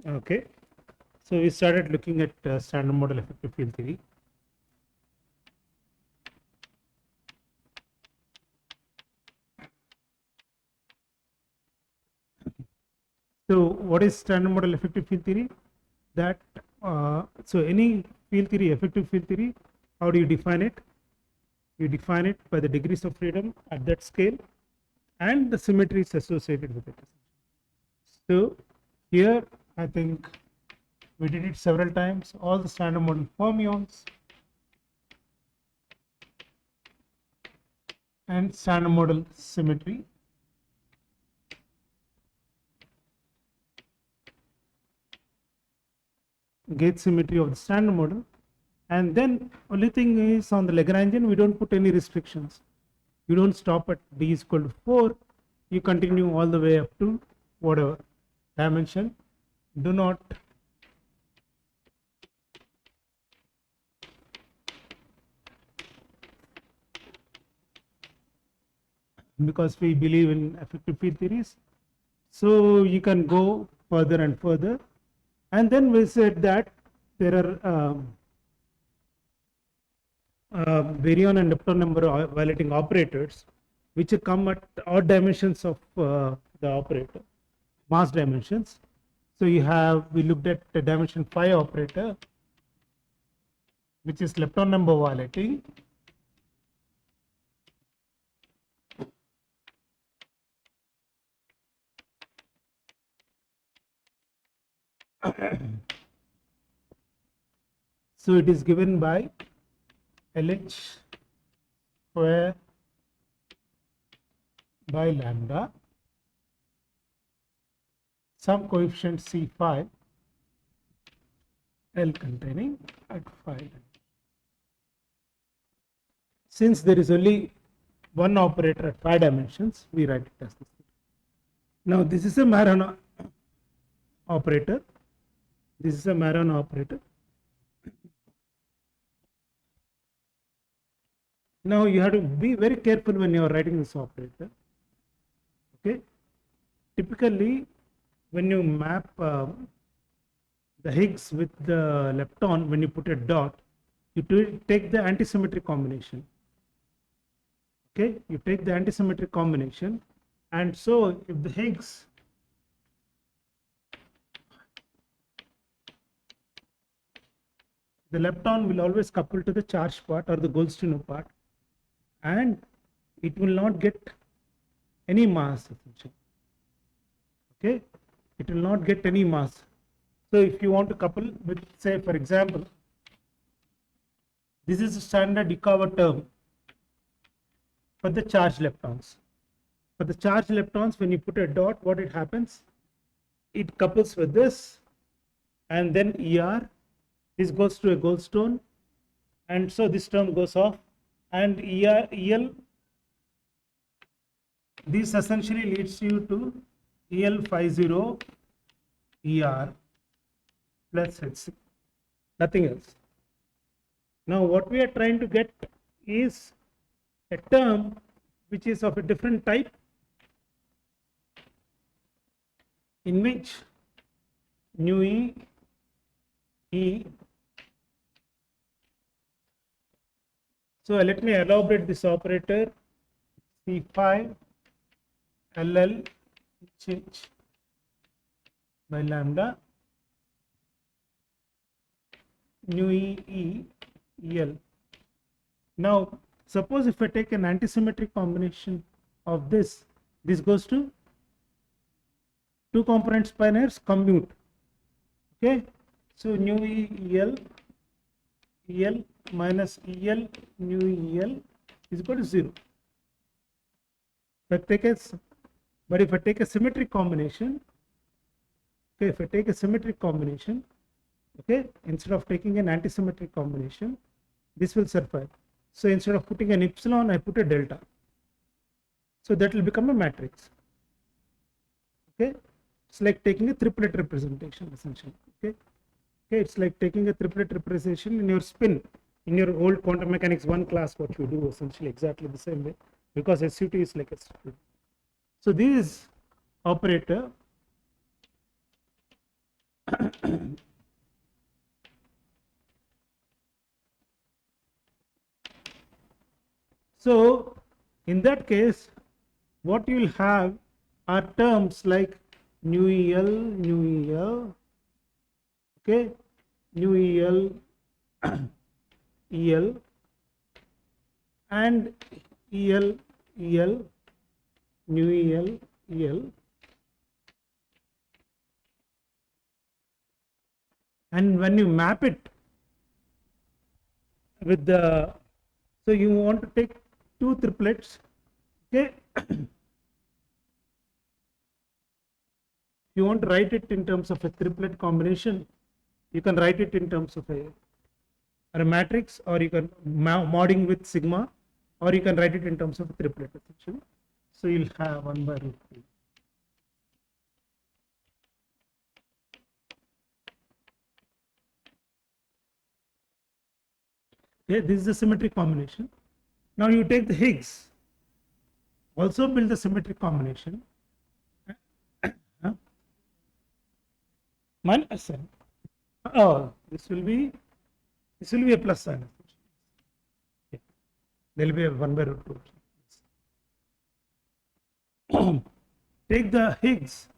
Okay, so we started looking at standard model effective field theory. So what is standard model effective field theory? That so any field theory, effective field theory, how do you define it? You define it by the degrees of freedom at that scale and the symmetries associated with it. So here I think we did it several times. All the standard model fermions and standard model symmetry. Gauge symmetry of the standard model, and then only thing is on the Lagrangian we don't put any restrictions. You don't stop at d is equal to 4, you continue all the way up to whatever dimension. Do not because we believe in effective field theories, so you can go further and further. And then we said that there are baryon and lepton number violating operators which come at odd dimensions of the operator, mass dimensions. So you have, we looked at the dimension 5 operator which is lepton number violating. So it is given by LH square by lambda, some coefficient C5 L containing at 5. Since there is only one operator at 5 dimensions, we write it as this. Now this is a Maron operator. This is a Maron operator. Now you have to be very careful when you are writing this operator. Okay. Typically, when you map the Higgs with the lepton, when you put a dot, you take the antisymmetric combination. Okay, you take the antisymmetric combination, and so if the Higgs the lepton will always couple to the charged part or the Goldstino part, and it will not get any mass. Okay, it will not get any mass. So if you want to couple with, say for example, this is a standard Yukawa term for the charged leptons. For the charged leptons, when you put a dot, what it happens? It couples with this, and then ER, this goes to a Goldstone, and so this term goes off, and ER, EL, this essentially leads you to EL50 ER plus HC, nothing else. Now what we are trying to get is a term which is of a different type, in which nu E. So let me elaborate this operator. C5 LL HH by lambda nu E EL. Now suppose if I take an antisymmetric combination of this goes to two component spinors commute. Okay, so nu E EL minus EL nu EL is equal to 0. But if I take a symmetric combination, okay, if I take a symmetric combination, okay, instead of taking an antisymmetric combination, this will survive. So instead of putting an epsilon, I put a delta. So that will become a matrix. Okay, it's like taking a triplet representation essentially. Okay, it's like taking a triplet representation in your spin. In your old quantum mechanics 1 class, what you do essentially exactly the same way, because SUT is like a spin. So this operator So in that case, what you will have are terms like nu EL, okay, nu EL, and EL, nu EL, and when you map it with the, so you want to take two triplets, okay. You want to write it in terms of a triplet combination, you can write it in terms of a matrix, or you can modding with sigma, or you can write it in terms of a triplet essentially. So you'll have 1 by root 2. Okay, this is a symmetric combination. Now you take the Higgs, also build the symmetric combination. Minus sign. Oh, this will be a plus sign. Okay. There will be a 1 by root 2. Take the Higgs,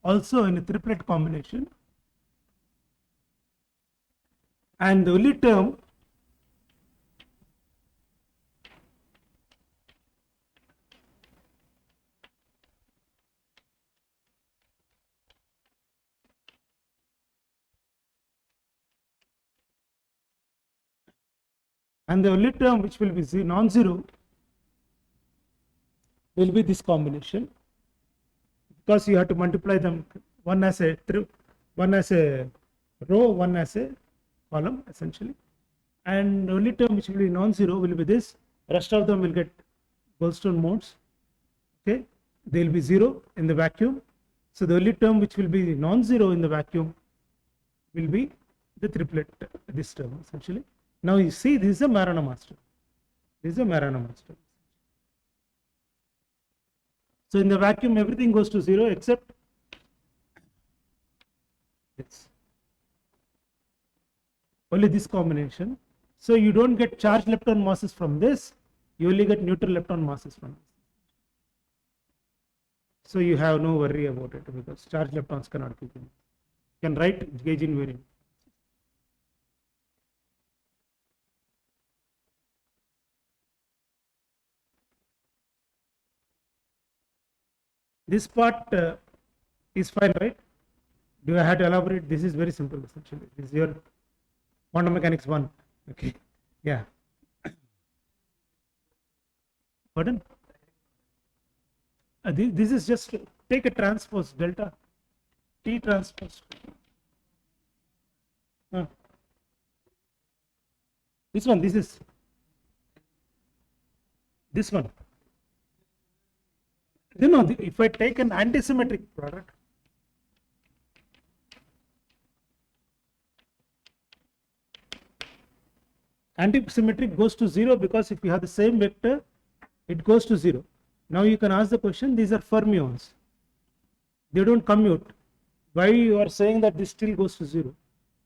also in a triplet combination, and the only term which will be non-zero will be this combination, because you have to multiply them, one as a row, one as a column essentially, and the only term which will be non-zero will be this. Rest of them will get Goldstone modes. Okay, they will be 0 in the vacuum. So the only term which will be non-zero in the vacuum will be the triplet, this term essentially. Now you see, this is a Marana master. This is a Marana master. So in the vacuum, everything goes to 0 except this. Only this combination. So you don't get charged lepton masses from this, you only get neutral lepton masses from this. So you have no worry about it, because charged leptons cannot be given. You can write gauge invariant. This part is fine, right? Do I have to elaborate? This is very simple essentially. This is your quantum mechanics 1. Okay. Yeah. Pardon? This is just take a transpose delta T transpose. This one, this one. No, if I take an antisymmetric product, antisymmetric goes to 0, because if you have the same vector, it goes to 0. Now you can ask the question, these are fermions, they don't commute. Why you are saying that this still goes to 0?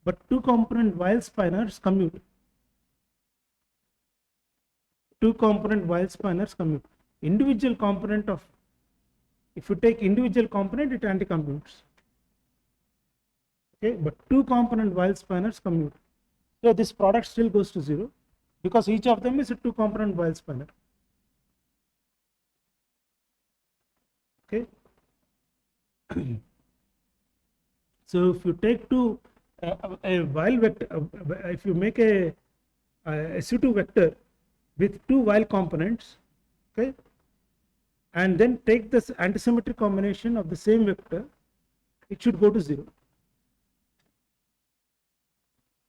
But two component Weil spinors commute. Two component Weil spinors commute. Individual component of, if you take individual component, it anti-commutes. Okay, but two component Weil spinors commute. So this product still goes to 0, because each of them is a two component Weil spinor. Okay. So if you take two a Weil vector, if you make a SU2 vector with two Weil components, okay, and then take this antisymmetric combination of the same vector, it should go to 0.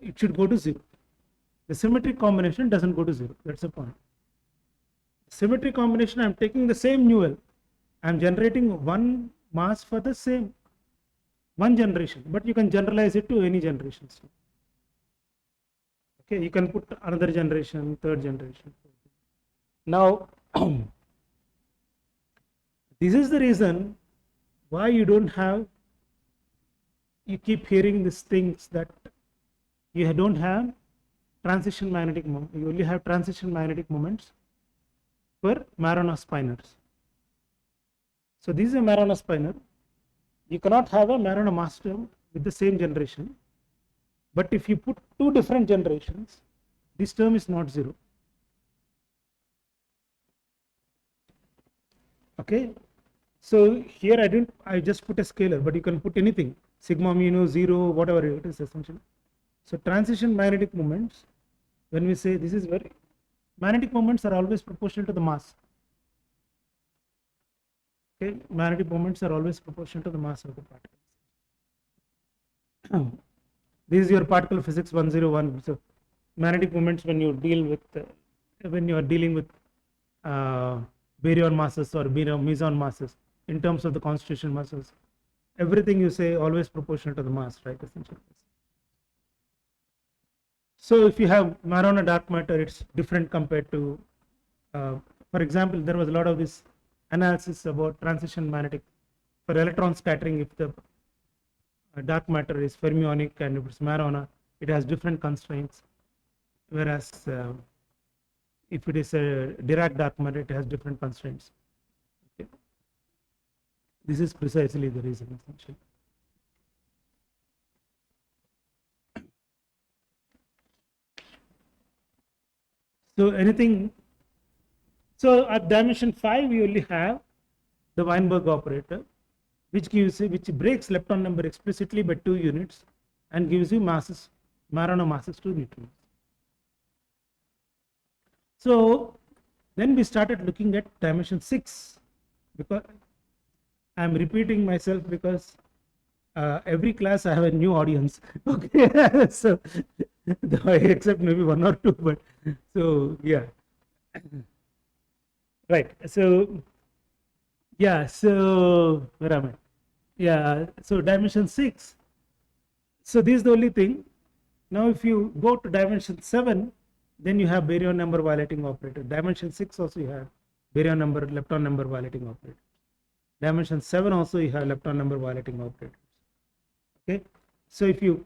It should go to 0. The symmetric combination doesn't go to 0. That's the point. Symmetric combination, I am taking the same null, I am generating one mass for the same one generation, but you can generalize it to any generation. Okay, you can put another generation, third generation. Now, this is the reason why you don't have, you keep hearing these things that you don't have transition magnetic moment, you only have transition magnetic moments for Marana spinors. So this is a Marana spinor. You cannot have a Marana mass term with the same generation, but if you put two different generations, this term is not zero. Okay, so here I just put a scalar, but you can put anything, sigma mu 0, whatever it is essentially. So transition magnetic moments, when we say, this is where magnetic moments are always proportional to the mass. Okay, magnetic moments are always proportional to the mass of the particle. This is your particle physics 101. So magnetic moments, when you deal with when you are dealing with baryon masses or meson masses in terms of the constitution masses, everything you say always proportional to the mass, right? Essentially. So if you have Marana dark matter, it's different compared to, for example, there was a lot of this analysis about transition magnetic for electron scattering. If the dark matter is fermionic and if it's Marana, it has different constraints, whereas if it is a Dirac dark matter, it has different constraints. Okay. This is precisely the reason, essentially. So anything, so at dimension 5 we only have the Weinberg operator, which breaks lepton number explicitly by 2 units and gives you masses, Marana masses to neutrons. So then we started looking at dimension 6, because I am repeating myself because every class I have a new audience. Okay, so except maybe one or two, but so yeah, right. So yeah, so where am I? Yeah, so dimension 6. So this is the only thing. Now if you go to dimension 7, then you have baryon number violating operator. Dimension 6 also you have baryon number, lepton number violating operator. Dimension 7 also you have lepton number violating operator. Okay, so if you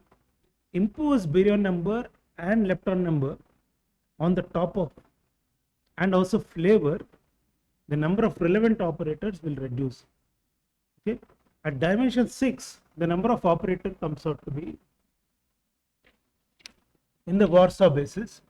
impose baryon number and lepton number on the top of, and also flavor, the number of relevant operators will reduce. Okay, at dimension 6, the number of operator comes out to be, in the Warsaw basis,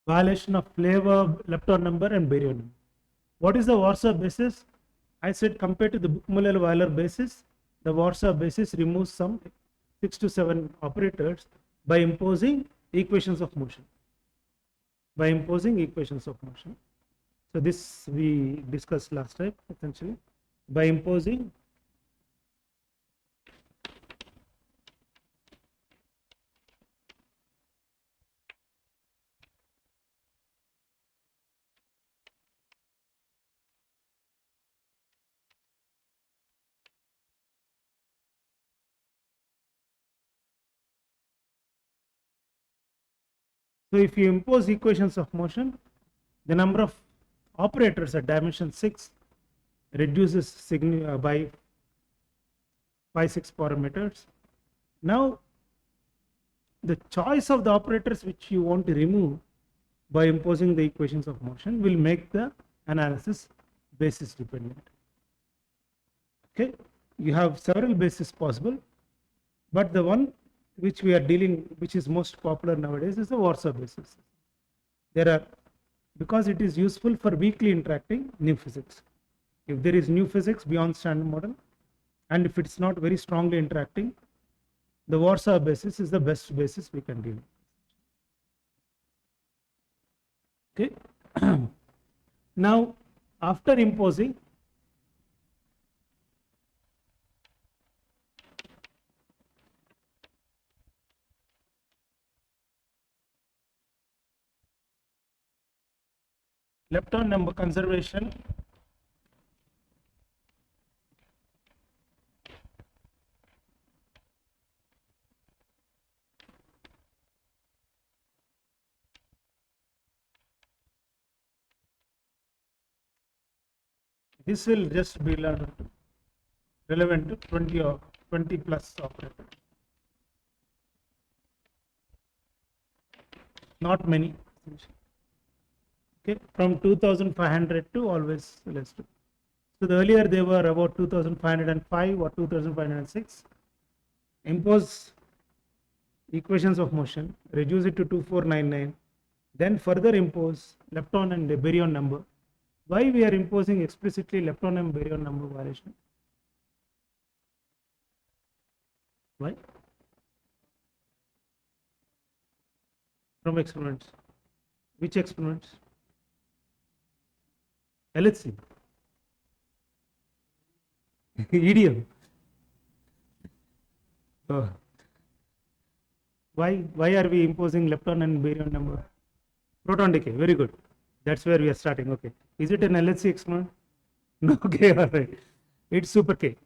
violation of flavor, lepton number and baryon number. What is the Warsaw basis? I said compared to the Buchmuller-Weiler basis, the Warsaw basis removes some 6 to 7 operators by imposing equations of motion. By imposing equations of motion. So this we discussed last time, essentially, by imposing so if you impose equations of motion, the number of operators at dimension 6 reduces by 5-6 parameters. Now the choice of the operators which you want to remove by imposing the equations of motion will make the analysis basis dependent. Okay, you have several bases possible, but the one which we are dealing, which is most popular nowadays, is the Warsaw basis. There are, because it is useful for weakly interacting new physics. If there is new physics beyond standard model, and if it's not very strongly interacting, the Warsaw basis is the best basis we can deal with. Okay. Now, after imposing, lepton number conservation this will just be relevant to 20 or 20 plus operator, not many. Okay, from 2500 to always less to. So the earlier they were about 2505 or 2506. Impose equations of motion, reduce it to 2499, then further impose lepton and baryon number. Why we are imposing explicitly lepton and baryon number violation? Why? From experiments. Which experiments? LHC. EDM. Oh. Why are we imposing lepton and baryon number? Proton decay. Very good. That's where we are starting. Okay. Is it an LHC experiment? No. Okay. All right. It's super K.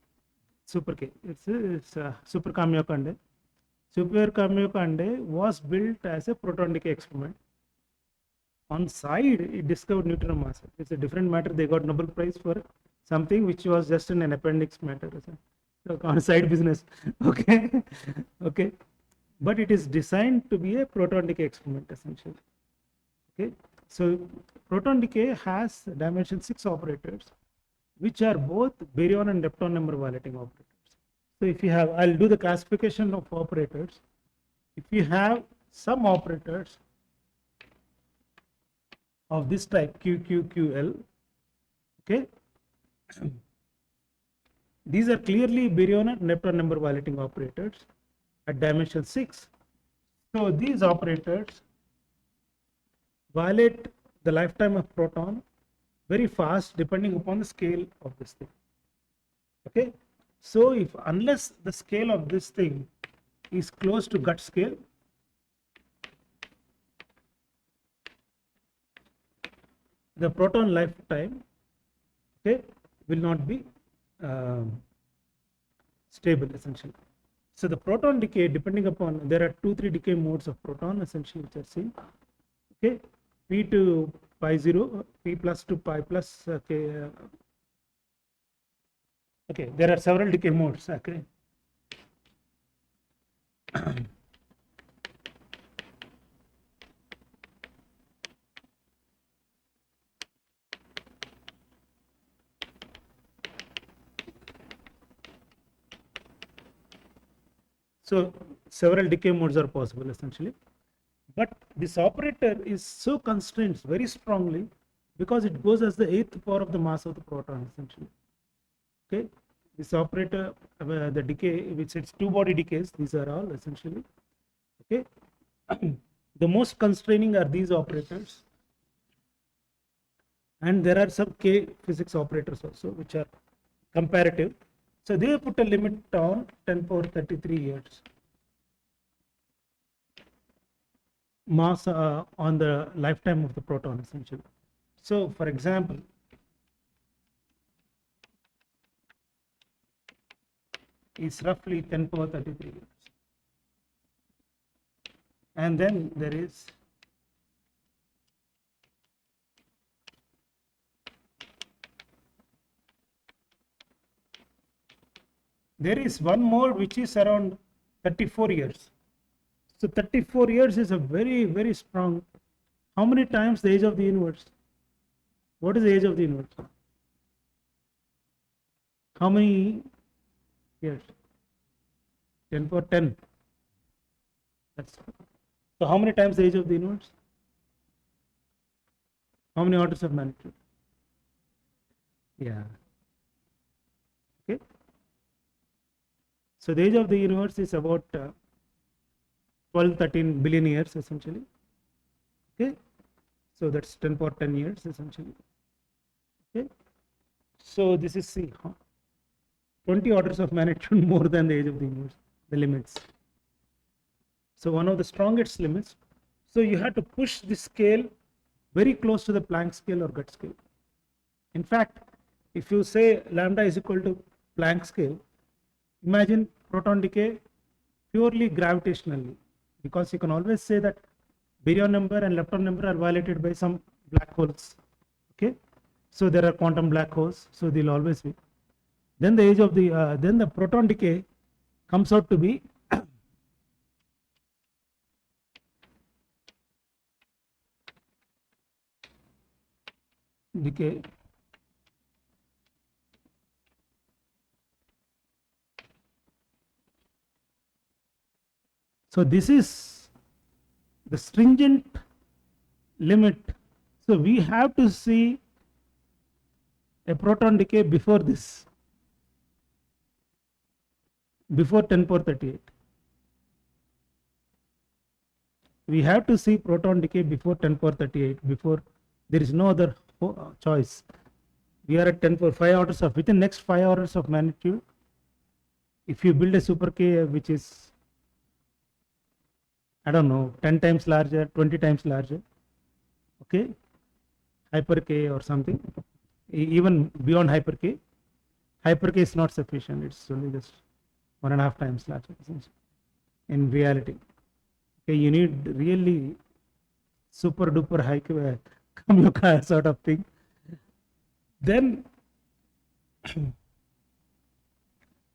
Super K. It's super Kamiokande. Super Kamiokande was built as a proton decay experiment. On side, it discovered neutron mass. It's a different matter. They got Nobel Prize for something which was just an appendix matter. So on side business. Okay. Okay. But it is designed to be a proton decay experiment essentially. Okay. So proton decay has dimension 6 operators, which are both baryon and lepton number violating operators. So if you have, I'll do the classification of operators. If you have some operators of this type QQQL, okay, these are clearly baryon and lepton number violating operators at dimension 6. So these operators violate the lifetime of proton very fast depending upon the scale of this thing. Okay, so if unless the scale of this thing is close to gut scale, the proton lifetime, okay, will not be stable essentially. So the proton decay, depending upon, there are 2-3 decay modes of proton essentially which are seen. Okay, p to pi 0, p plus to pi plus. Okay, okay, there are several decay modes. Okay. So several decay modes are possible essentially, but this operator is so constrained very strongly because it goes as the 8th power of the mass of the proton essentially. Okay, this operator, the decay, which it's 2 body decays, these are all essentially. Okay, the most constraining are these operators, and there are some K physics operators also which are comparative. So they put a limit on 10 power 33 years mass on the lifetime of the proton essentially. So for example, is roughly 10 power 33 years, and then there is one more which is around 34 years. So 34 years is a very, very strong. How many times the age of the universe? What is the age of the universe? How many years? 10 power 10. So how many times the age of the universe? How many orders of magnitude? Yeah. Okay. So the age of the universe is about 12-13 billion years essentially. Okay, so that's 10 power 10 years essentially. Okay, so this is 20 orders of magnitude more than the age of the universe, the limits. So one of the strongest limits. So you have to push the scale very close to the Planck scale or gut scale. In fact, if you say lambda is equal to Planck scale, imagine proton decay purely gravitationally, because you can always say that baryon number and lepton number are violated by some black holes. Okay, so there are quantum black holes, so they'll always be. Then the age of the then the proton decay comes out to be decay so this is the stringent limit. So we have to see a proton decay before this, before 10 power 38. We have to see proton decay before 10 power 38, before there is no other choice. We are at 10 power 5 orders of, within next 5 orders of magnitude. If you build a super K which is, I don't know, 10 times larger, 20 times larger, okay, hyper K or something, even beyond hyper K is not sufficient. It's only just 1.5 times larger in reality. Okay, you need really super duper high Kamyoka sort of thing. Then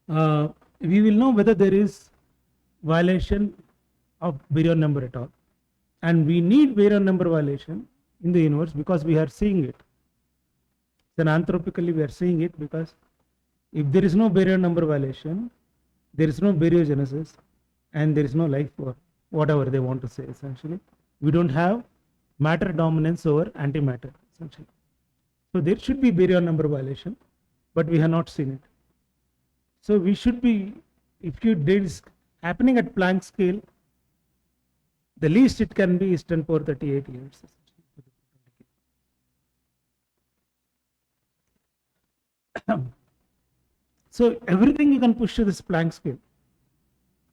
we will know whether there is violation of baryon number at all, and we need baryon number violation in the universe because we are seeing it. Then anthropically we are seeing it, because if there is no baryon number violation, there is no baryogenesis, and there is no life, or whatever they want to say. Essentially, we don't have matter dominance over antimatter, essentially. So there should be baryon number violation, but we have not seen it. So we should be, if you did happening at Planck scale, the least it can be is 10 power 38 years. So everything you can push to this Planck scale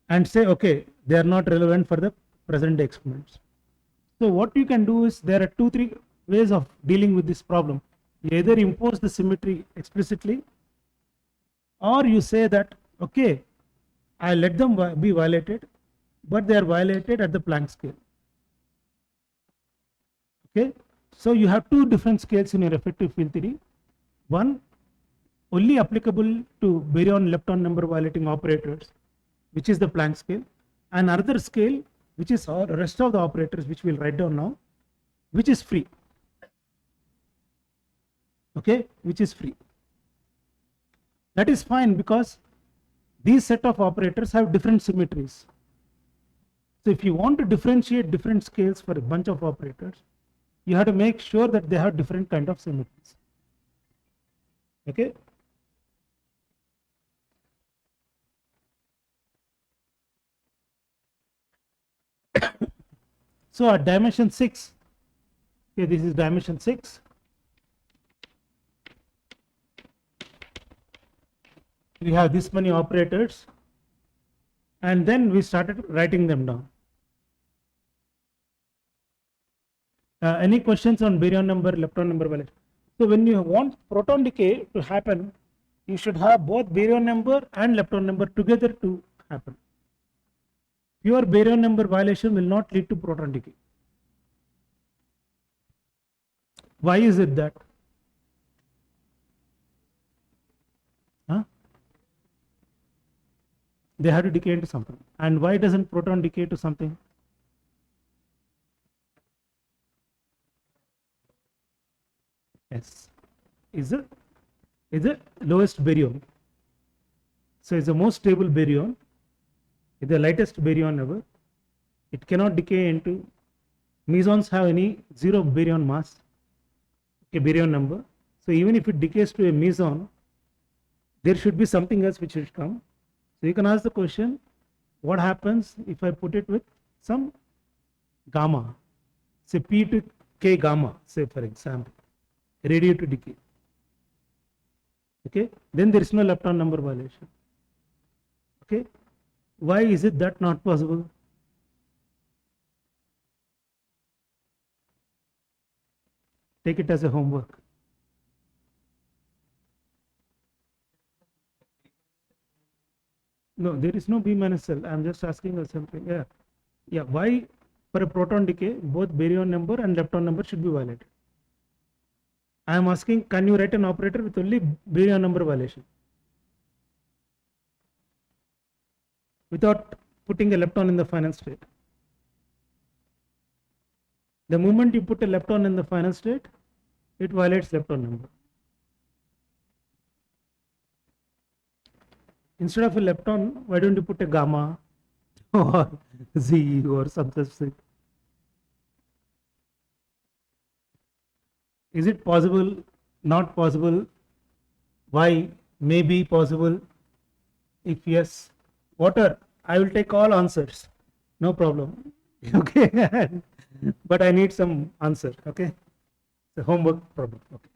and say, okay, they are not relevant for the present day experiments. So what you can do is, there are 2-3 ways of dealing with this problem. You either impose the symmetry explicitly, or you say that, okay, I let them be violated, but they are violated at the Planck scale. Okay, so you have 2 different scales in your effective field theory. One only applicable to baryon lepton number violating operators, which is the Planck scale, and another scale which is all rest of the operators, which we'll write down now, which is free. Okay, which is free. That is fine, because these set of operators have different symmetries. So if you want to differentiate different scales for a bunch of operators, you have to make sure that they have different kind of symmetries. Okay. So at dimension 6, okay, this is dimension 6. We have this many operators, and then we started writing them down. Any questions on baryon number, lepton number violation? So when you want proton decay to happen, you should have both baryon number and lepton number together to happen. Pure baryon number violation will not lead to proton decay. Why is it that? Huh? They have to decay into something. And why doesn't proton decay to something? Yes, is the lowest baryon. So it's the most stable baryon, it's the lightest baryon ever. It cannot decay into, mesons have any 0 baryon mass, a baryon number. So even if it decays to a meson, there should be something else which should come. So you can ask the question, what happens if I put it with some gamma, say P to K gamma, say for example, radio to decay. Okay, then there is no lepton number violation. Okay, why is it that not possible? Take it as a homework. No, there is no B minus L. I'm just asking you something. Yeah. Yeah. Why for a proton decay, both baryon number and lepton number should be violated? I am asking, can you write an operator with only baryon number violation? Without putting a lepton in the final state. The moment you put a lepton in the final state, it violates lepton number. Instead of a lepton, why don't you put a gamma or Z or some such thing? Is it possible? Not possible? Why? Maybe possible? If yes, what are? I will take all answers. No problem. Okay. But I need some answer. Okay. The homework problem. Okay.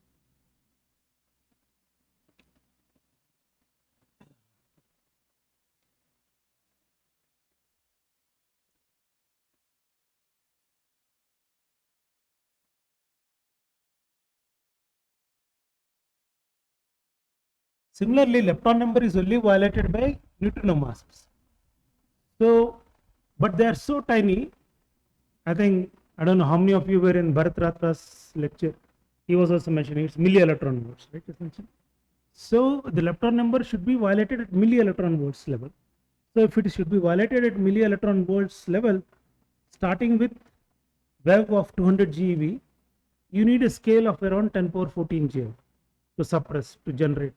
Similarly, lepton number is only violated by neutrino masses. So, but they are so tiny. I think, I don't know how many of you were in Bharat Ratra's lecture. He was also mentioning it's milli-electron volts, right? Essentially. So, the lepton number should be violated at milli-electron volts level. So, if it should be violated at milli-electron volts level, starting with wave of 200 GeV, you need a scale of around 10 power 14 GeV to suppress, to generate.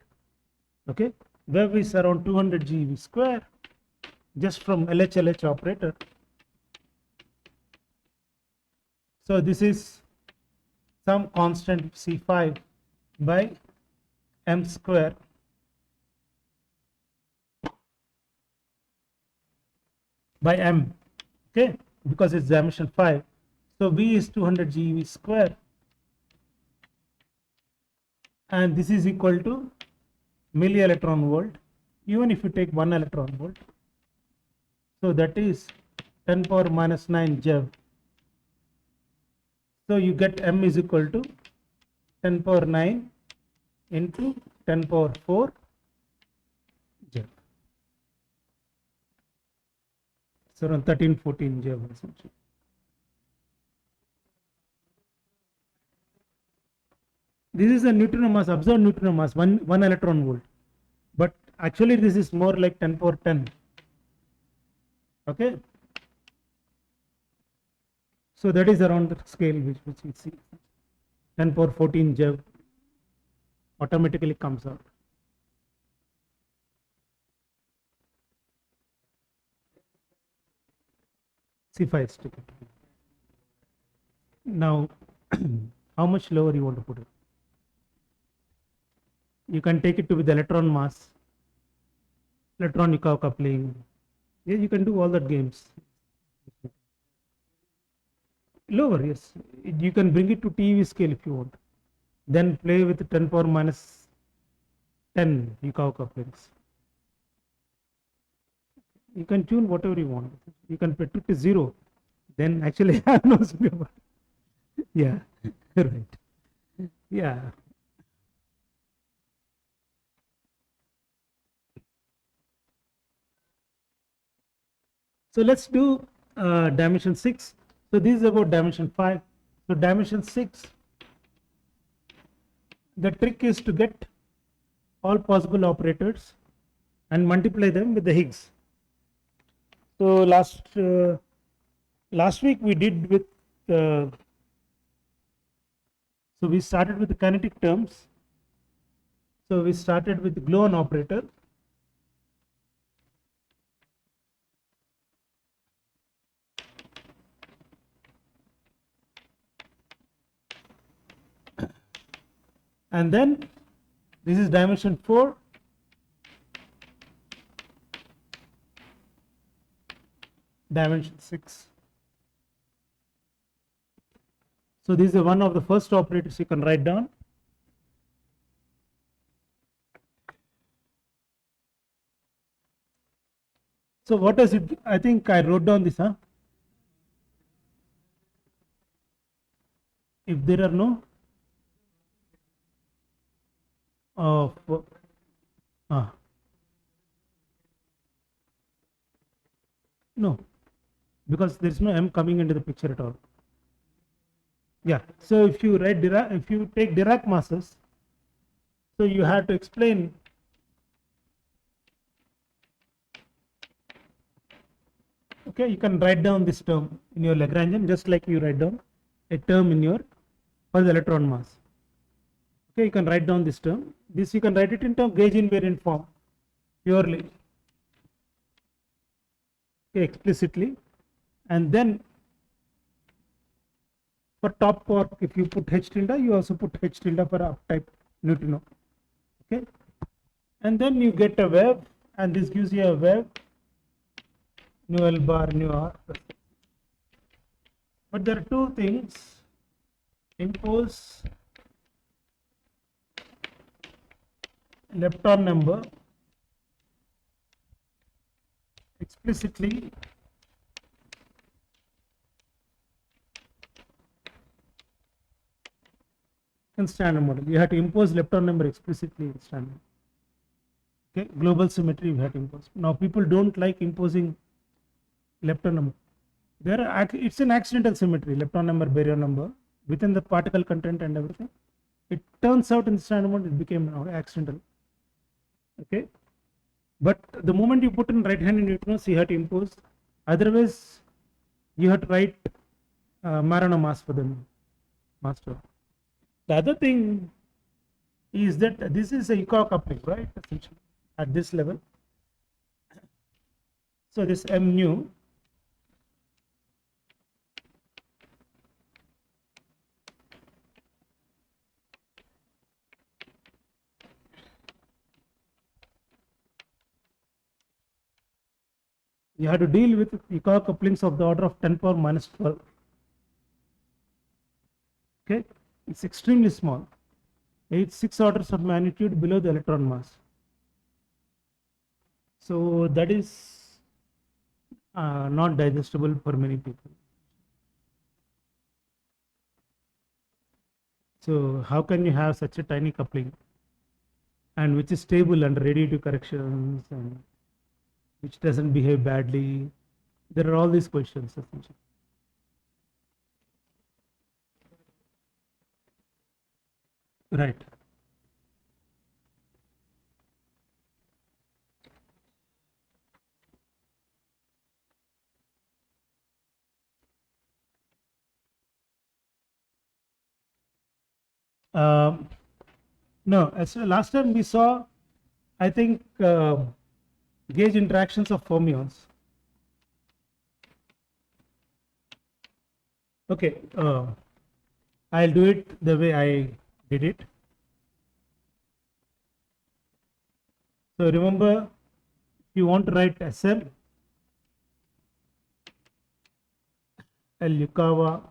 Okay, wave is around 200 GeV square, just from LH operator. So this is some constant C5 by M square by M, okay, because it's dimension 5. So V is 200 GeV square, and this is equal to milli electron volt, even if you take 1 electron volt. So that is 10 power minus 9 GeV. So you get M is equal to 10 power 9 into 10 power 4 GeV. So around 13-14 GeV essentially. This is a neutrino mass, observed neutrino mass, 1 electron volt. But actually this is more like 10 power 10. Okay. So that is around the scale which we see. 10 power 14 GeV automatically comes out. C5 stick. Now, how much lower you want to put it? You can take it to with electron mass, electron Yukov coupling. Yeah, you can do all that games. Lower, yes. You can bring it to TeV scale if you want. Then play with 10 power minus 10 Yukov couplings. You can tune whatever you want. You can put it to 0. Then actually I have no zero. Yeah, right. Yeah. So let's do dimension 6. So this is about dimension 5. So dimension 6, the trick is to get all possible operators and multiply them with the Higgs. So last week we did with so we started with the kinetic terms. So we started with the gluon operator. And then this is dimension 4. Dimension 6. So this is one of the first operators you can write down. So what does it? I think I wrote down this, huh? If there are no of no, because there is no m coming into the picture at all. Yeah. So if you write Dirac, if you take Dirac masses, so you have to explain. Okay, you can write down this term in your Lagrangian just like you write down a term in your for the electron mass. Okay, you can write down this term. This you can write it in term gauge invariant form purely. Okay, explicitly, and then for top quark, if you put H tilde, you also put H tilde for up type neutrino. Okay, and then you get a wave, and this gives you a wave nu L bar nu R. But there are two things: impose lepton number explicitly in standard model. You have to impose lepton number explicitly in standard. Okay, global symmetry you have to impose. Now people don't like imposing lepton number. It's an accidental symmetry, lepton number, baryon number within the particle content and everything. It turns out in the standard model it became accidental. Okay, but the moment you put in right-handed neutrinos, you have to impose. Otherwise, you have to write Marano mass for them master. The other thing is that this is a echo coupling, right? Essentially, at this level. So this m nu you have to deal with echo couplings of the order of 10 power minus 12. Okay, it's extremely small. It's 6 orders of magnitude below the electron mass. So that is not digestible for many people. So how can you have such a tiny coupling and which is stable under radiative corrections and which doesn't behave badly? There are all these questions essentially. Right. No, as last time we saw, I think gauge interactions of fermions. Okay, I'll do it the way I did it. So remember, if you want to write SM, L Yukawa,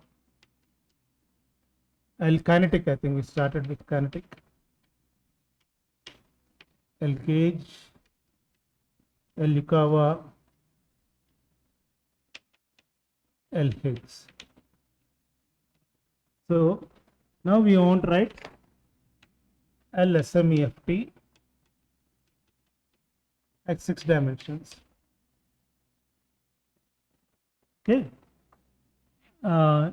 L kinetic, I think we started with kinetic, L gauge, L Yukawa, L Higgs. So now we want to write L SMEFT at 6 dimensions. Okay.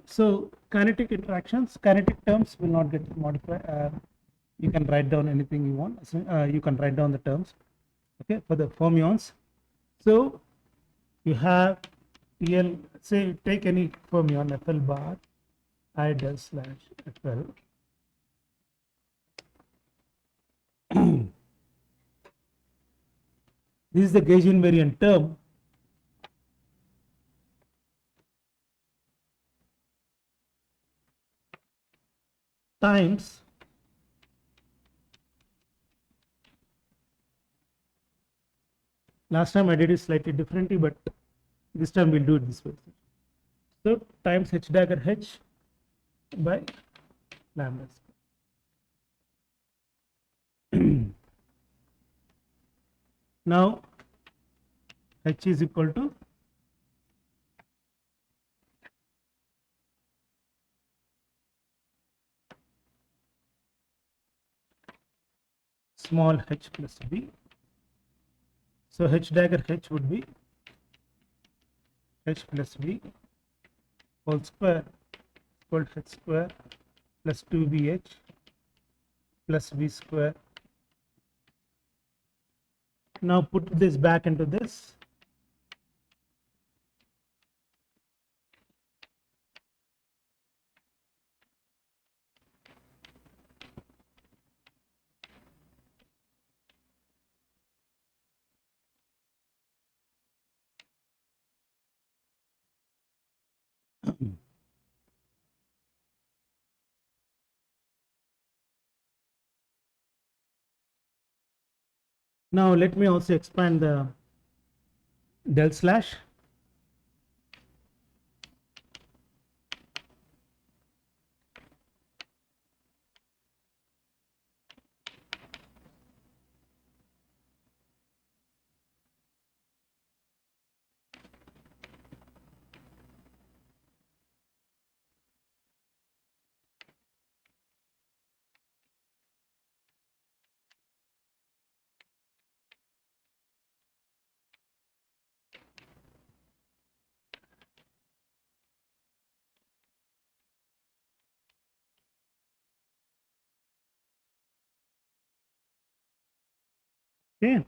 So kinetic interactions, kinetic terms will not get modified. You can write down anything you want. You can write down the terms. Okay, for the fermions. So you have TL. Say take any fermion FL bar I del slash FL. This is the gauge invariant term. Times last time I did it slightly differently, but this time we'll do it this way. So times h dagger h by lambda. Now h is equal to small h plus b. So h dagger h would be h plus b whole square equal to h square plus 2bh plus b square. Now put this back into this. Now let me also expand the del slash. Okay.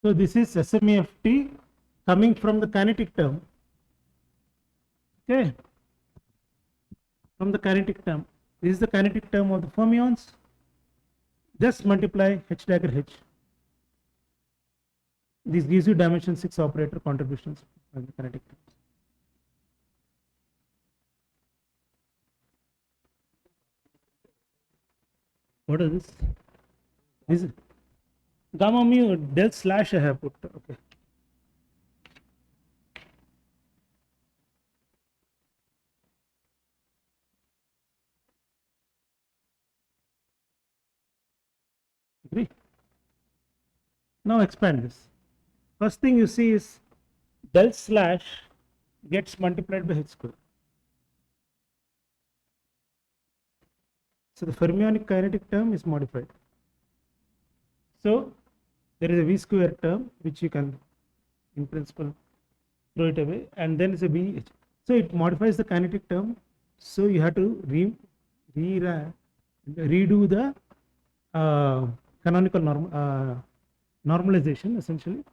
So this is SMEFT coming from the kinetic term. Okay. From the kinetic term. This is the kinetic term of the fermions. Just multiply h dagger h. This gives you dimension 6 operator contributions from the kinetic terms. What is this? This is gamma mu del slash I have put. Okay. Agree? Now expand this. First thing you see is del slash gets multiplied by h square. So the fermionic kinetic term is modified. So there is a v square term which you can in principle throw it away, and then it's a v. So it modifies the kinetic term. So you have to redo the canonical normalization essentially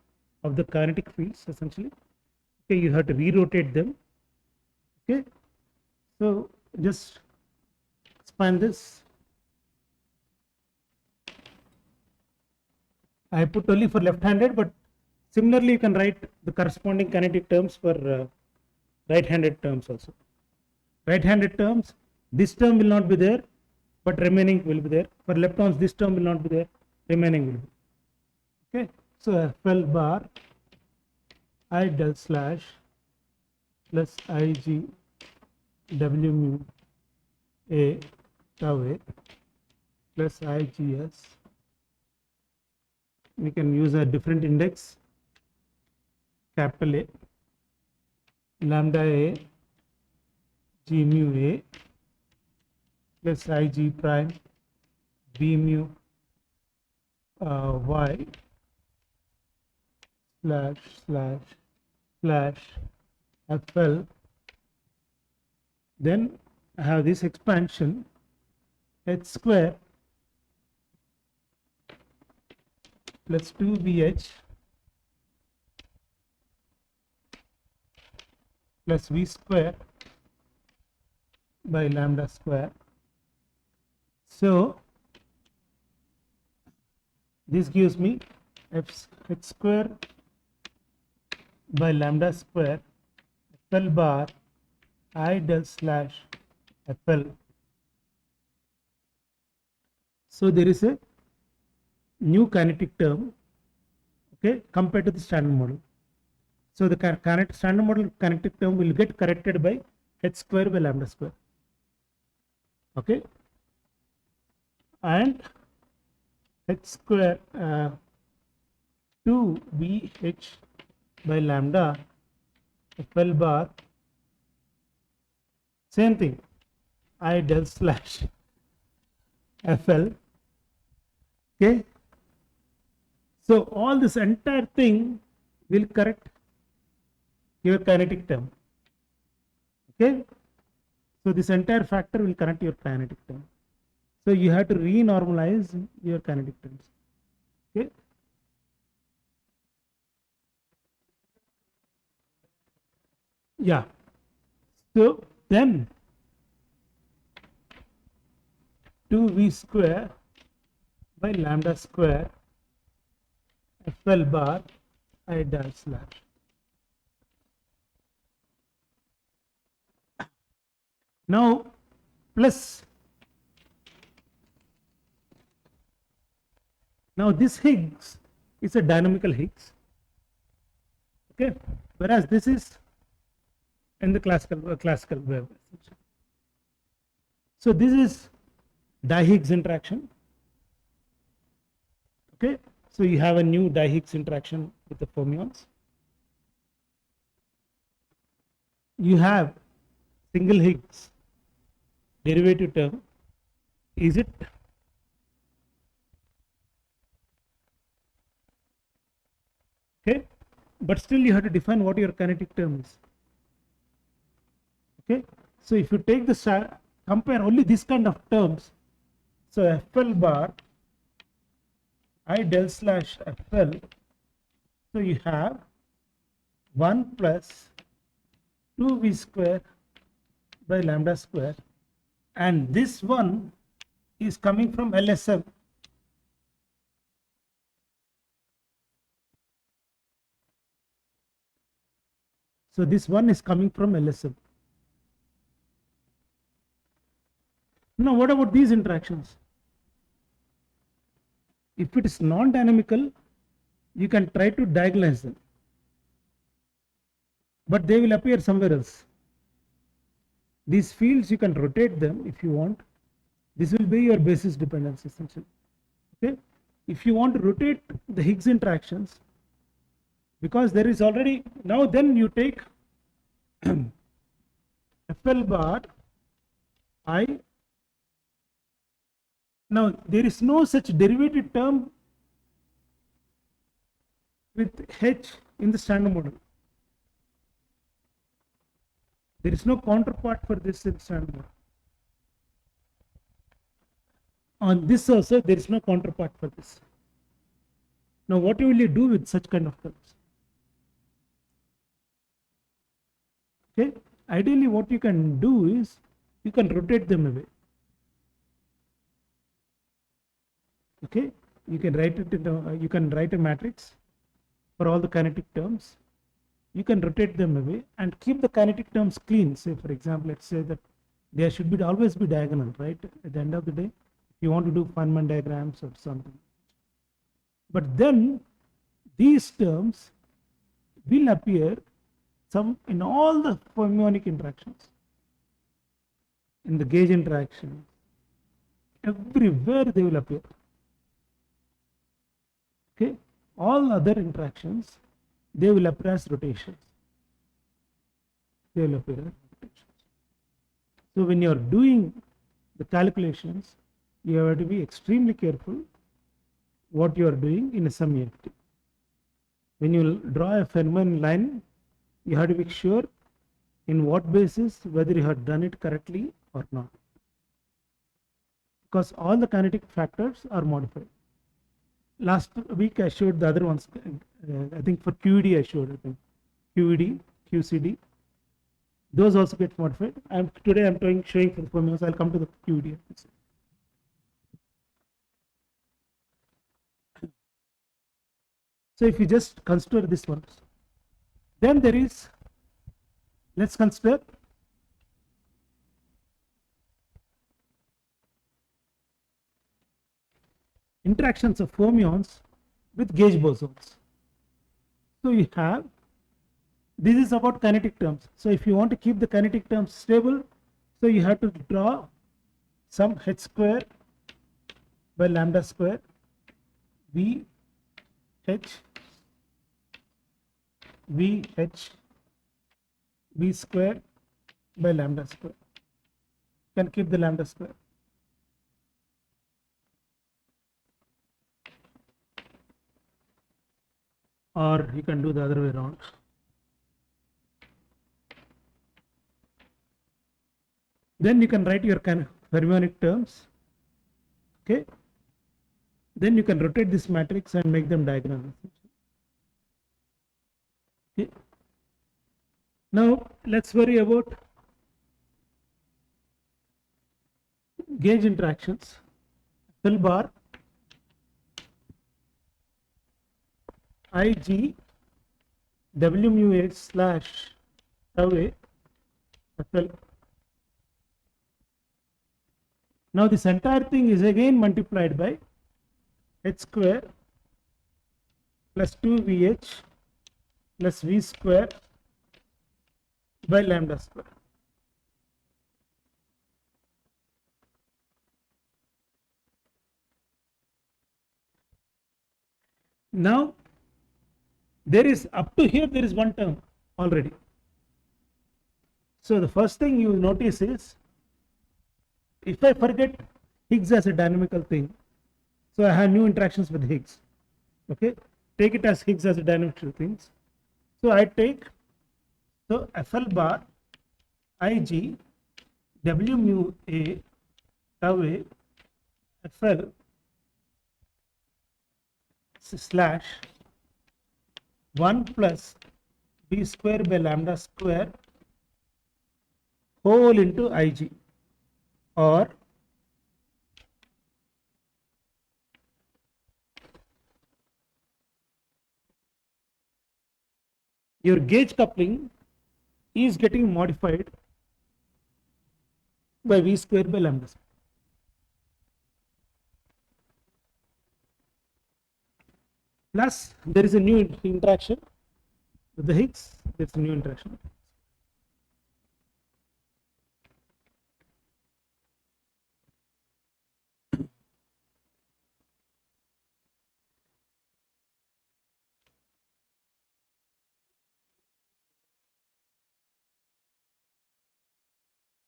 of the kinetic fields essentially. Okay, you have to re-rotate them. Okay, so just expand this. I put only for left-handed, but similarly you can write the corresponding kinetic terms for right-handed terms also. Right-handed terms, this term will not be there, but remaining will be there. For leptons, this term will not be there, remaining will be. Okay, so FL bar I del slash plus IG W mu A tau A plus IGS. We can use a different index, capital A, lambda A, G mu A plus IG prime B mu Y slash slash slash FL. Then I have this expansion h square plus 2bh plus v square by lambda square. So this gives me h square by lambda square FL bar I del slash FL. So there is a new kinetic term, okay, compared to the standard model. So the standard model kinetic term will get corrected by h square by lambda square. Okay, and h square 2vh by lambda FL bar, same thing, I del slash FL. Okay, so all this entire thing will correct your kinetic term. Okay, so this entire factor will correct your kinetic term. So you have to renormalize your kinetic terms. Okay, yeah, so then 2v square by lambda square FL bar I dash slash. Now plus, now this Higgs is a dynamical Higgs, okay, whereas this is in the classical wave. So this is di-Higgs interaction. Okay, so you have a new di-Higgs interaction with the fermions. You have single Higgs derivative term. Is it okay? But still you have to define what your kinetic term is. Okay, so if you take the compare only this kind of terms, so FL bar I del slash FL, so you have 1 plus 2v square by lambda square, and this one is coming from LSM. So this one is coming from LSM. Now what about these interactions? If it is non-dynamical, you can try to diagonalize them, but they will appear somewhere else. These fields you can rotate them if you want. This will be your basis dependence essentially. Okay, if you want to rotate the Higgs interactions, because there is already, now then you take FL bar I. Now there is no such derivative term with H in the standard model. There is no counterpart for this in standard model. On this also there is no counterpart for this. Now what will you do with such kind of terms? Okay, ideally what you can do is you can rotate them away. Okay, you can write it in you can write a matrix for all the kinetic terms. You can rotate them away and keep the kinetic terms clean. Say for example, let's say that there should be always be diagonal, right? At the end of the day, if you want to do Feynman diagrams or something. But then these terms will appear some in all the fermionic interactions, in the gauge interaction, everywhere they will appear. Okay, all other interactions, they will appear as rotations. They will appear as rotations. So when you are doing the calculations, you have to be extremely careful what you are doing in a sum EFT. When you draw a Feynman line, you have to be sure in what basis whether you have done it correctly or not, because all the kinetic factors are modified. Last week I showed the other ones. I think for QED I showed. I think QED, QCD, those also get modified. Today I'm showing for the fermions. I'll come to the QED. So if you just consider this one, then there is, let's consider interactions of fermions with gauge bosons. So you have, this is about kinetic terms. So if you want to keep the kinetic terms stable, so you have to draw sum h square by lambda square v h v square by lambda square. Can keep the lambda square. Or you can do the other way around. Then you can write your fermionic terms. Okay. Then you can rotate this matrix and make them diagonal. Okay. Now let's worry about gauge interactions. Fill bar Ig W mu H slash tau A FL. Now this entire thing is again multiplied by h square plus 2vh plus v square by lambda square. Now there is up to here there is one term already. So the first thing you notice is, if I forget Higgs as a dynamical thing, so I have new interactions with Higgs. Okay, take it as Higgs as a dynamical thing. So I take, so FL bar Ig W mu A tau A FL slash 1 plus b square by lambda square whole into Ig, or your gauge coupling is getting modified by v square by lambda square. Plus there is a new interaction with the Higgs, there is a new interaction.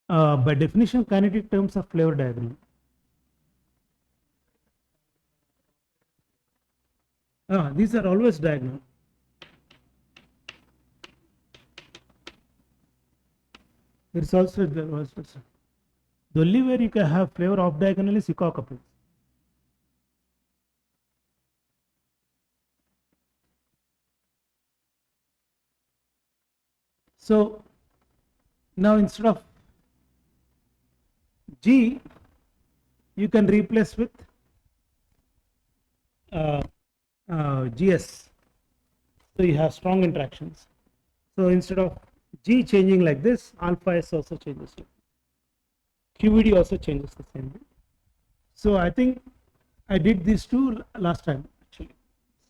By definition, kinetic terms are flavor diagonal. These are always diagonal. There is also the only way you can have flavor off diagonal is Yukawa coupling. So now instead of G, you can replace with GS. So you have strong interactions. So instead of G changing like this, alpha S also changes. QED also changes the same way. So I think I did these two last time actually.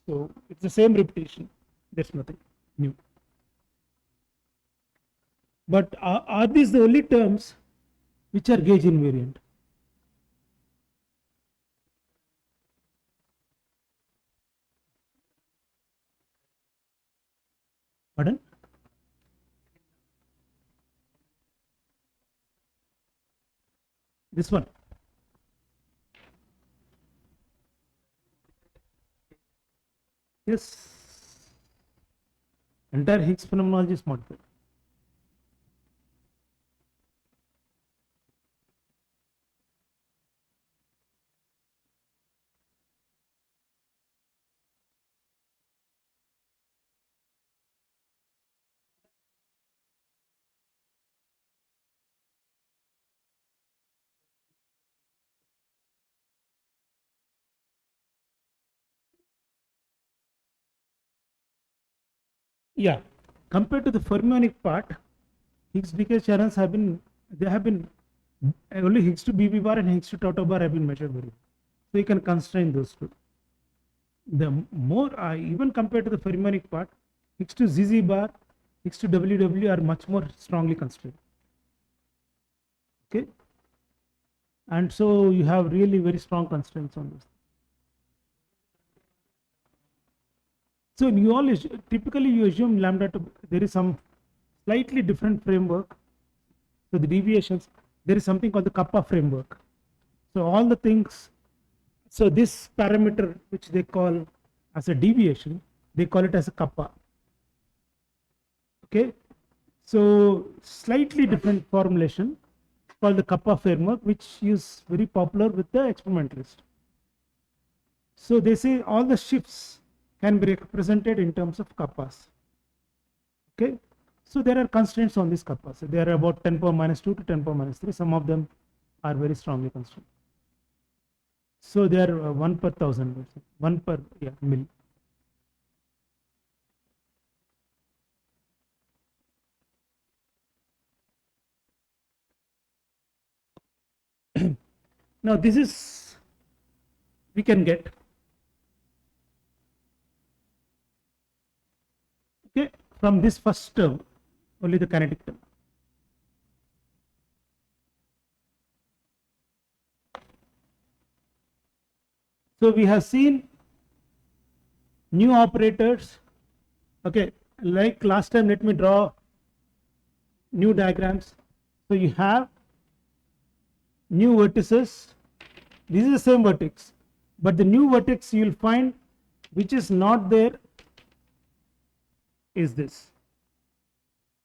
So it's the same repetition. There's nothing new. But are these the only terms which are gauge invariant? Pardon? This one. Yes. Entire Higgs phenomenology is modified. Yeah, compared to the fermionic part, Higgs decay channels have been only Higgs to BB bar and Higgs to tau bar have been measured very well. So you can constrain those two. The more even compared to the fermionic part, Higgs to ZZ bar, Higgs to WW are much more strongly constrained. Okay. and so you have really very strong constraints on this. So you all typically you assume lambda to there is some slightly different framework. So the deviations, there is something called the kappa framework. So all the things, so this parameter which they call as a deviation, they call it as a kappa. Okay, so slightly different formulation called the kappa framework, which is very popular with the experimentalist. So they say all the shifts can be represented in terms of kappas. Okay, so there are constraints on these kappas. So they are about 10 power minus 2 to 10 power minus 3. Some of them are very strongly constrained. So they are 1 per thousand, 1 per mil. Now this is we can get, okay, from this first term, only the kinetic term. So we have seen new operators. Okay, like last time, let me draw new diagrams. So you have new vertices. This is the same vertex, but the new vertex you will find which is not there is this.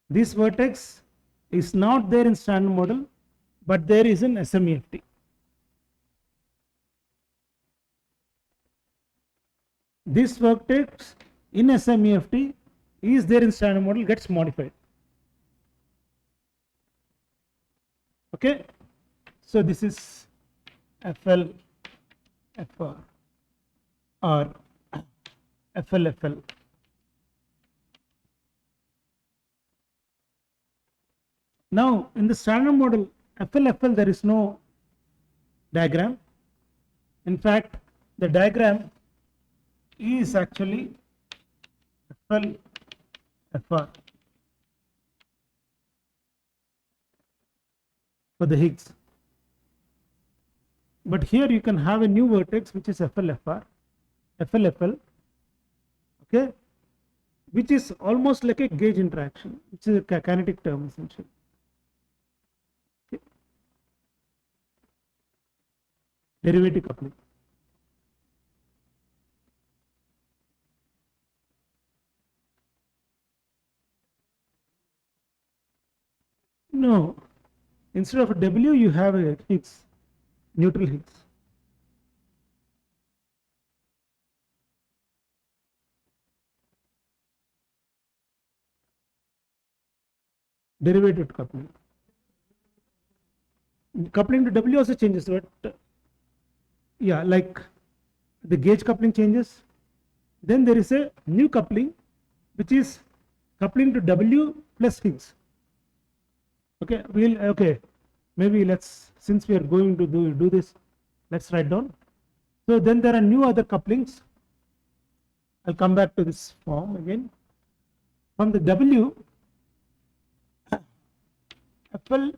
This vertex is not there in standard model, but there is in SMEFT. This vertex in SMEFT is there in standard model, gets modified. Okay, so this is FL, FR, or FL, FL. Now in the standard model FL, FL, there is no diagram. In fact, the diagram is actually FL, FR for the Higgs. But here you can have a new vertex which is FL, FR, FL, okay, which is almost like a gauge interaction, which is a kinetic term essentially. Okay. Derivative coupling. No, instead of a W, you have a Higgs, neutral Higgs. Derivative coupling. Coupling to W also changes, but yeah, like the gauge coupling changes. Then there is a new coupling, which is coupling to W plus Higgs. Okay, maybe let's, since we are going to do this, let's write down. So then there are new other couplings. I'll come back to this form again. From the W, FL,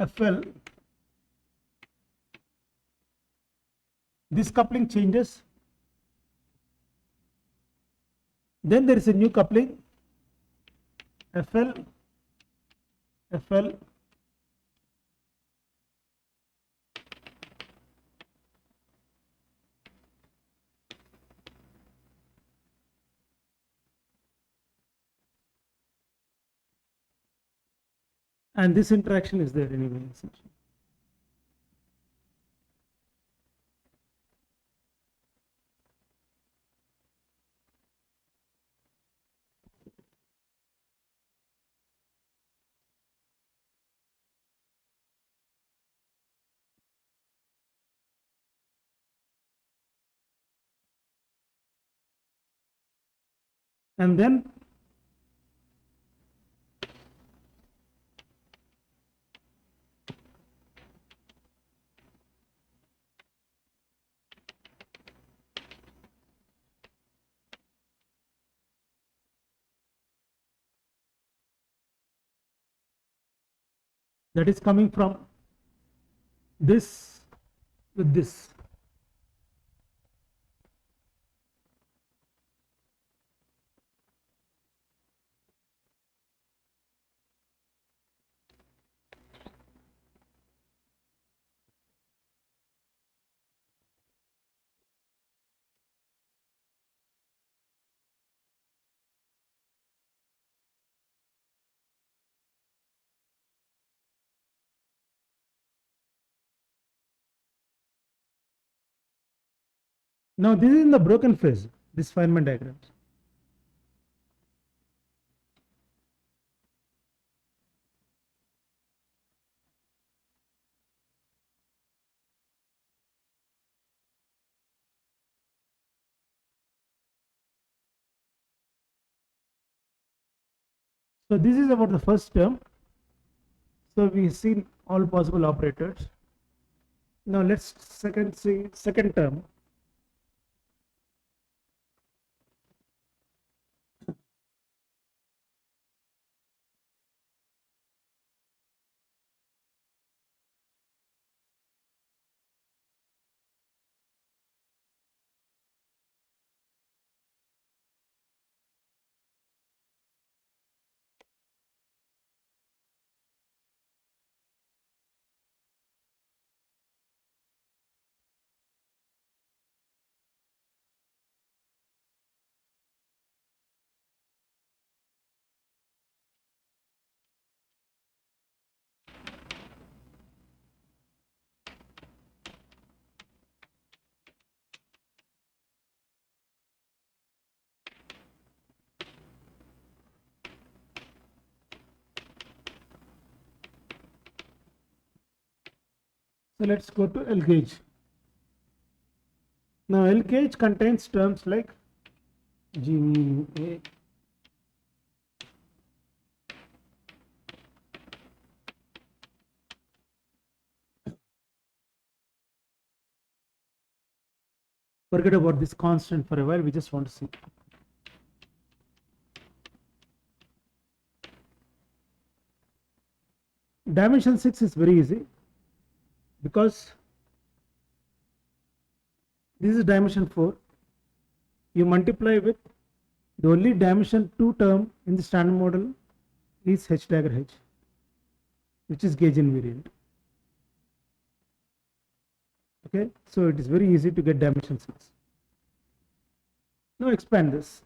FL, this coupling changes. Then there is a new coupling, FL, FL, and this interaction is there anyway, essentially. And then that is coming from this with this. Now this is in the broken phase, this Feynman diagrams. So this is about the first term. So we've seen all possible operators. Now let's see second term. So let's go to L gauge. Now L gauge contains terms like G mu A, forget about this constant for a while, we just want to see. Dimension 6 is very easy because this is dimension 4. You multiply with the only dimension 2 term in the standard model is H dagger H, which is gauge invariant. Okay, so it is very easy to get dimension 6. Now expand this.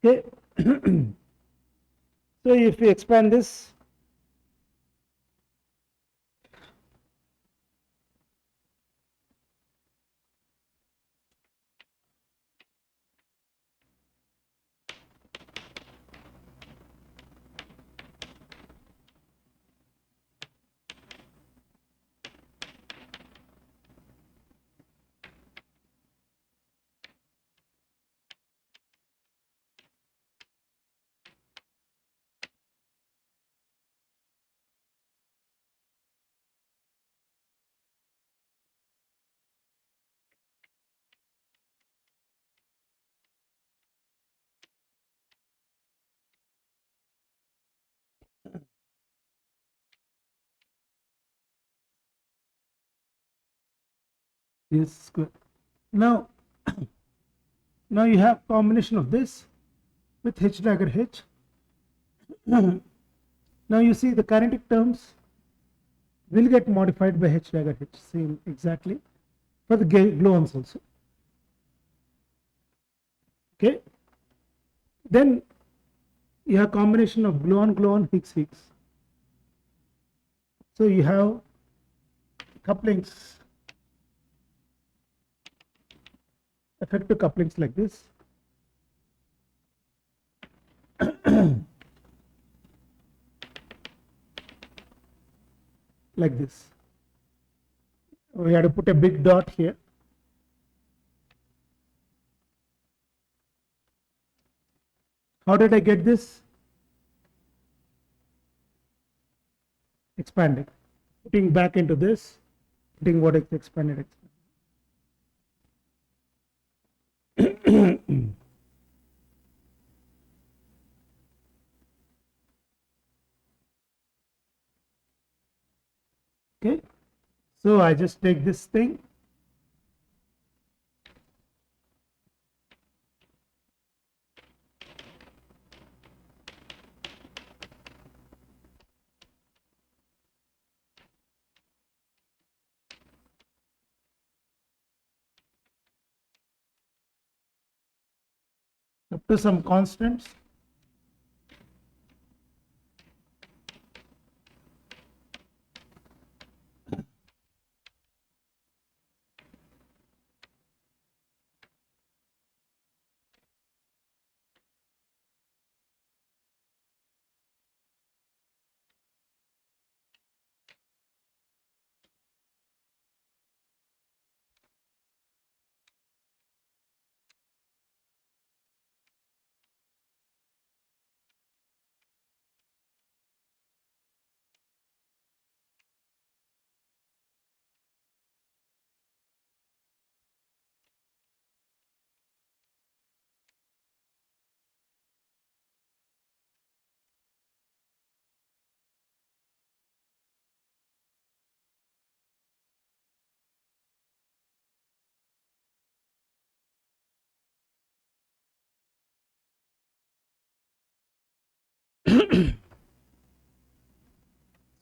Okay, so if we expand this, is good. Now, now you have combination of this with H dagger H. Now you see the kinetic terms will get modified by H dagger H, same exactly for the gluons also. Okay, then you have combination of gluon Higgs Higgs. So you have couplings, effective couplings like this. Like this. We had to put a big dot here. How did I get this? Expanding, putting back into this, putting what is expanded. Okay, so I just take this thing. Up to some constants.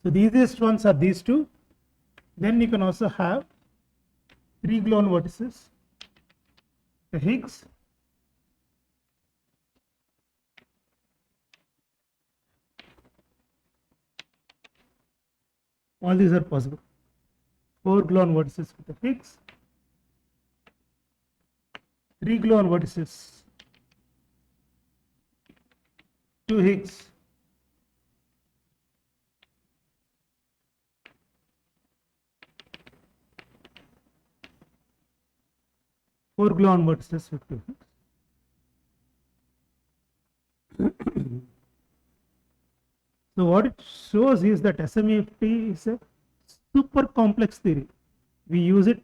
So the easiest ones are these two. Then you can also have three gluon vertices, the Higgs, all these are possible. Four gluon vertices with the Higgs, three gluon vertices, two Higgs, four gluon vertices with two Higgs. So what it shows is that SMEFT is a super complex theory. We use it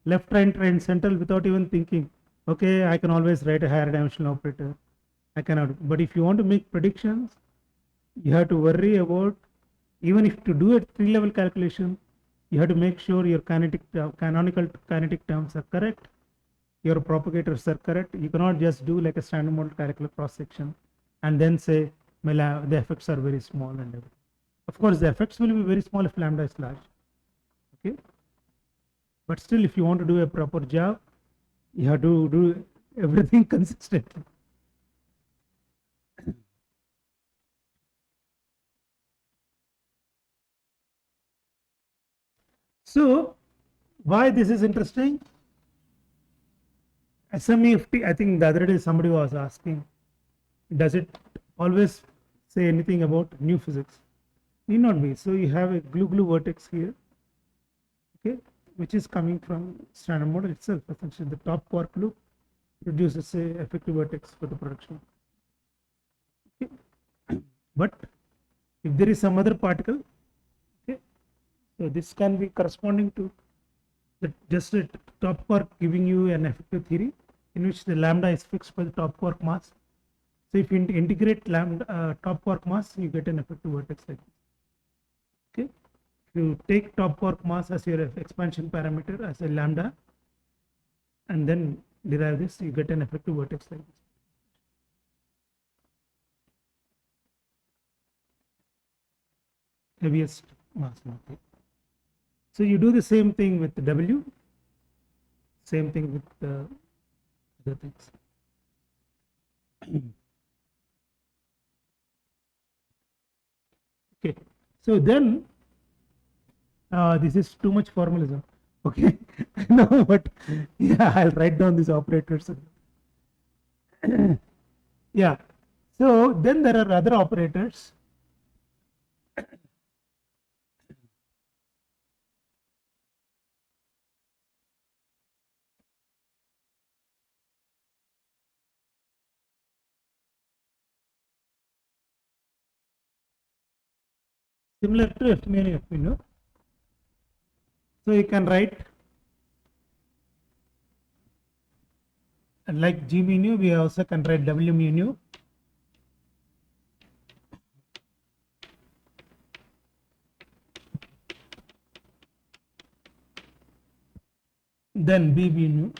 left, right, center without even thinking. Okay, I can always write a higher dimensional operator. I cannot. But if you want to make predictions, you have to worry about, even if to do a three-level calculation, you have to make sure your canonical kinetic terms are correct, your propagators are correct. You cannot just do like a standard model calculus cross section and then say the effects are very small and everything. Of course, the effects will be very small if lambda is large. Okay, but still, if you want to do a proper job, you have to do everything consistently. So, why this is interesting? SMEFT, I think the other day somebody was asking, does it always say anything about new physics? Need not be. So you have a glue vertex here, okay, which is coming from standard model itself. Essentially, the top quark loop produces a effective vertex for the production. Okay. But if there is some other particle, okay, so this can be corresponding to the just a top quark giving you an effective theory in which the lambda is fixed by the top quark mass. So if you integrate lambda top quark mass, you get an effective vertex like this. Okay, if you take top quark mass as your expansion parameter as a lambda, and then derive this, you get an effective vertex like this. Heaviest mass. Okay. So you do the same thing with the W, same thing with the other things. Okay, so then this is too much formalism. Okay, no, but yeah, I'll write down these operators. Yeah, so then there are other operators. Similar to F mu F mu. So you can write like G mu nu, we also can write W mu nu. then B B nu,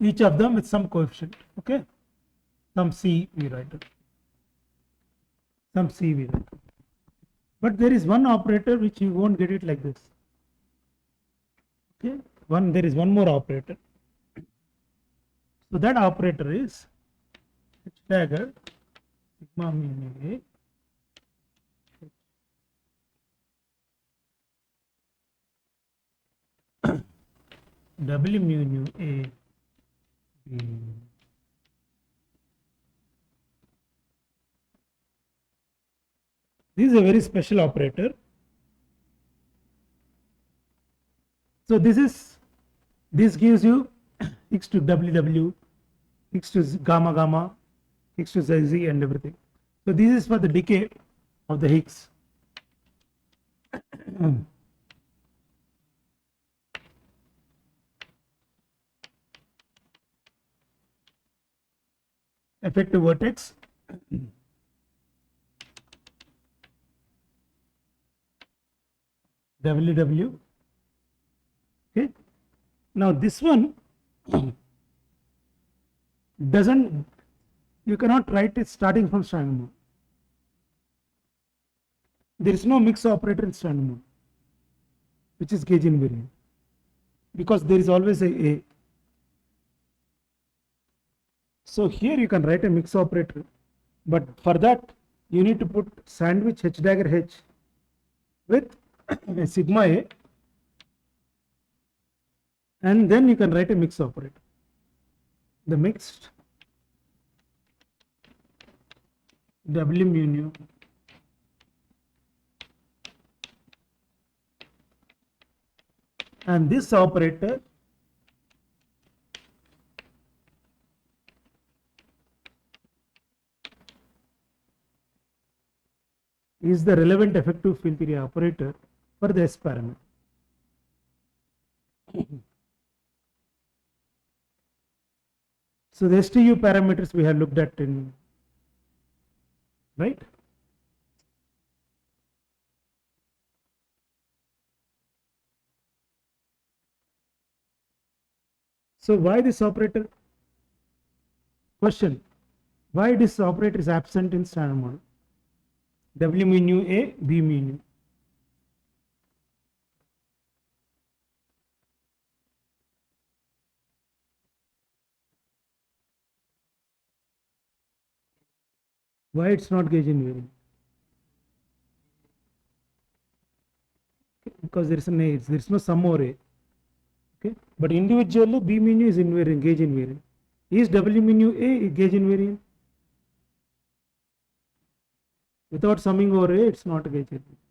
each of them with some coefficient, okay, some C we write it, some C we write it. But there is one operator which you won't get it like this, okay, there is one more operator. So that operator is H dagger sigma mu nu A W mu nu A B. This is a very special operator. So this gives you X to WW, X to gamma gamma, X to Z and everything. So this is for the decay of the Higgs. Effective vertex. WW. Okay. Now this one doesn't, you cannot write it starting from standard mode. There is no mix operator in standard mode, which is gauge invariant, because there is always a. So here you can write a mix operator, but for that you need to put sandwich H dagger H with a sigma A, and then you can write a mix operator. The mixed W mu nu and this operator is the relevant effective field theory operator for the S parameter. So the STU parameters we have looked at in, right? So why this operator? Question: why this operator is absent in standard model? W mu nu A, B mu nu. Why it's not gauge invariant? Because there is an A, there is no sum over A. Okay, but individually B mu nu is invariant, gauge invariant. Is W mu nu A gauge invariant? Without summing over A, it's not a gauge invariant.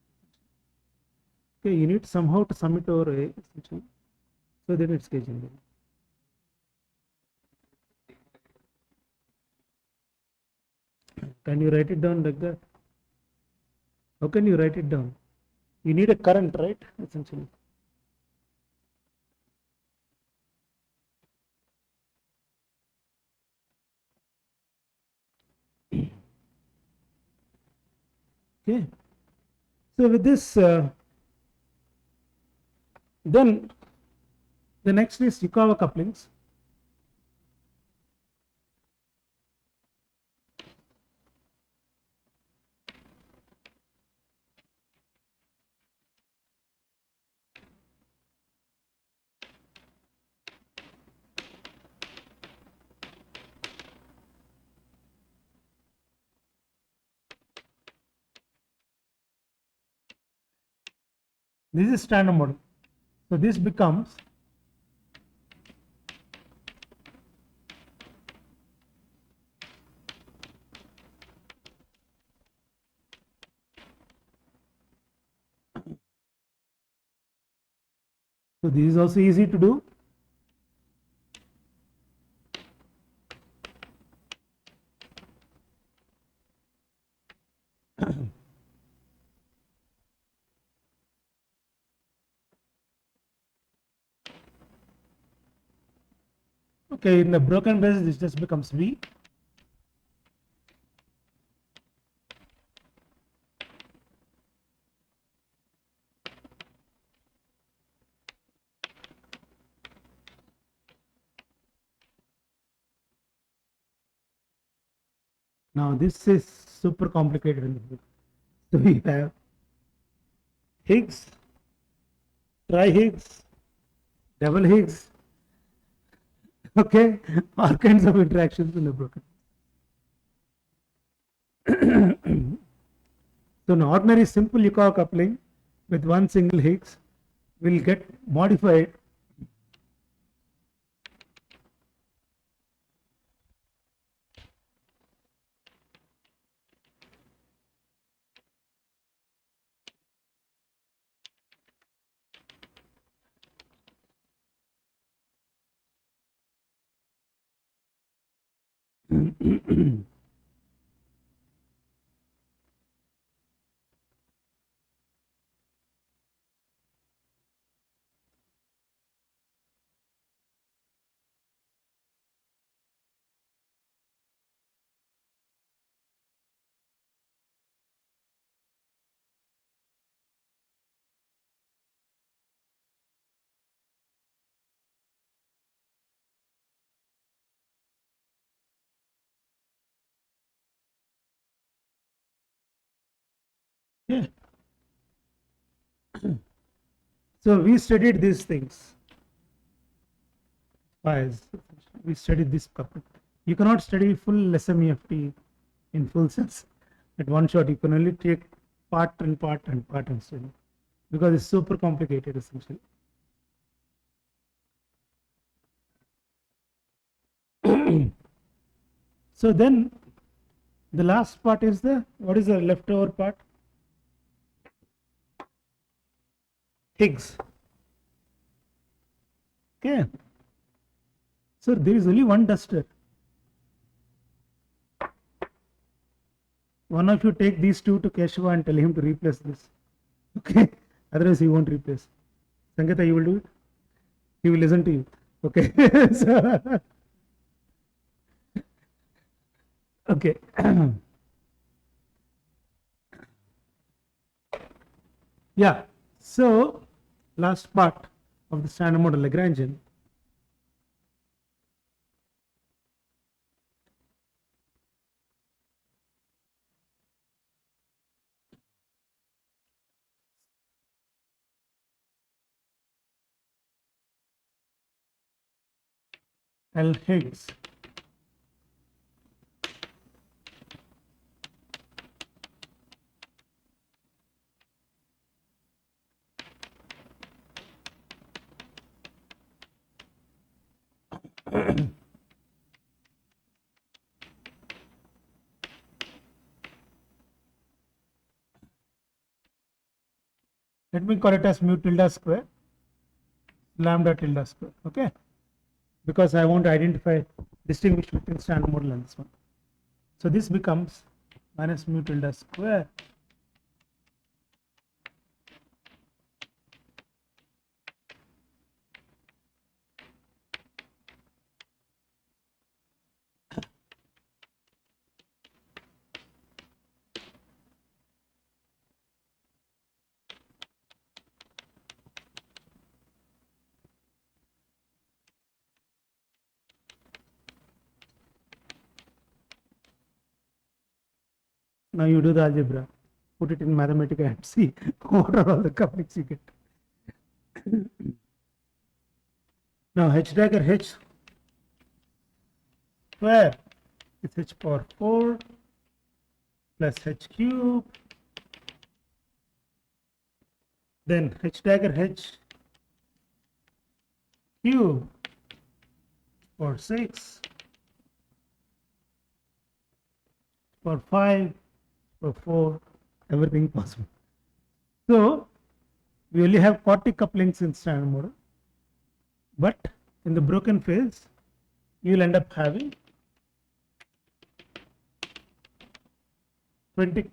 Okay, you need somehow to sum it over A, so then it's gauge invariant. Can you write it down like that? How can you write it down? You need a current, right? Essentially. Okay. So with this, then the next is Yukawa couplings. This is standard model. So this becomes so this is also easy to do. Okay, in the broken basis, this just becomes V. Now this is super complicated in the book. So we have Higgs, tri-Higgs, double Higgs, okay, all kinds of interactions in the broken. So an ordinary simple Yukawa coupling with one single Higgs will get modified yeah. So we studied these things. As we studied this couple. You cannot study full SMEFT in full sense at one shot. You can only take part and part and part and study because it's super complicated essentially. So then the last part is what is the leftover part? Higgs. Okay. So there is only one duster. One of you take these two to Keshava and tell him to replace this. Okay. Otherwise he won't replace. Sangeeta, you will do it? He will listen to you. Okay. So, okay. Yeah. So last part of the standard model Lagrangian. L Higgs. Let me call it as mu tilde square, lambda tilde square. Okay. Because I want to distinguish between standard model and this one. So this becomes minus mu tilde square now you do the algebra, put it in Mathematica and see what are all the couplings you get. Now h dagger h square is h power 4 plus h cube, then h dagger h cube for 6 for 5 for 4, everything possible. So we only have 40 couplings in standard model, but in the broken phase you will end up having 20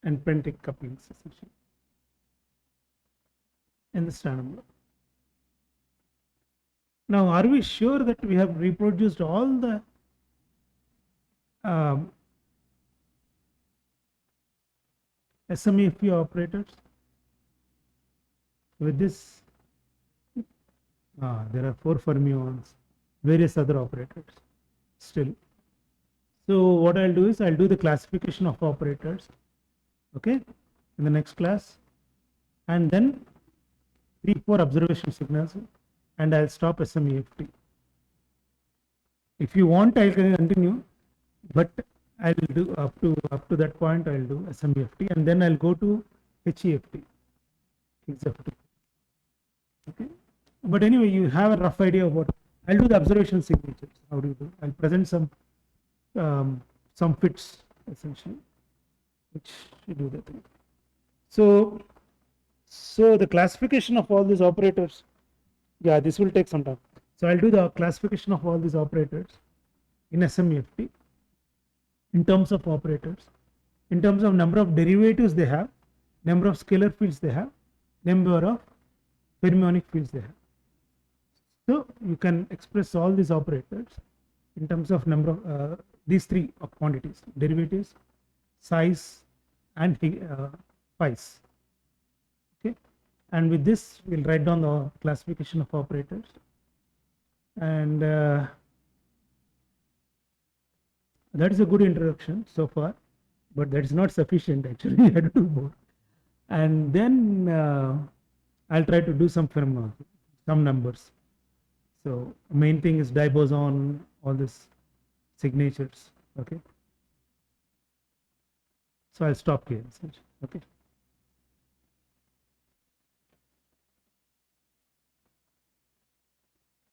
and pentic couplings essentially in the standard model. Now, are we sure that we have reproduced all the SMEFP operators with this? There are 4 fermions, various other operators still. So what I'll do is I'll do the classification of operators, okay, in the next class, and then 3-4 observation signals, and I'll stop SMEFT. If you want, I can continue, but I'll do up to that point. I'll do SMEFT, and then I'll go to HEFT, Higgs FT. Okay, but anyway, you have a rough idea of what I'll do. The observation signatures. How do you do? I'll present some fits essentially, which you do the thing. So the classification of all these operators. Yeah, this will take some time. So I'll do the classification of all these operators in SMEFT in terms of operators, in terms of number of derivatives they have, number of scalar fields they have, number of fermionic fields they have. So you can express all these operators in terms of number of these 3 quantities: derivatives, size, and phi's. Okay, and with this we'll write down the classification of operators, and that is a good introduction so far, but that is not sufficient actually. I have to do more, and then I'll try to do some phenomenology, some numbers. So main thing is diboson, all this signatures. Okay, so I'll stop here. Okay.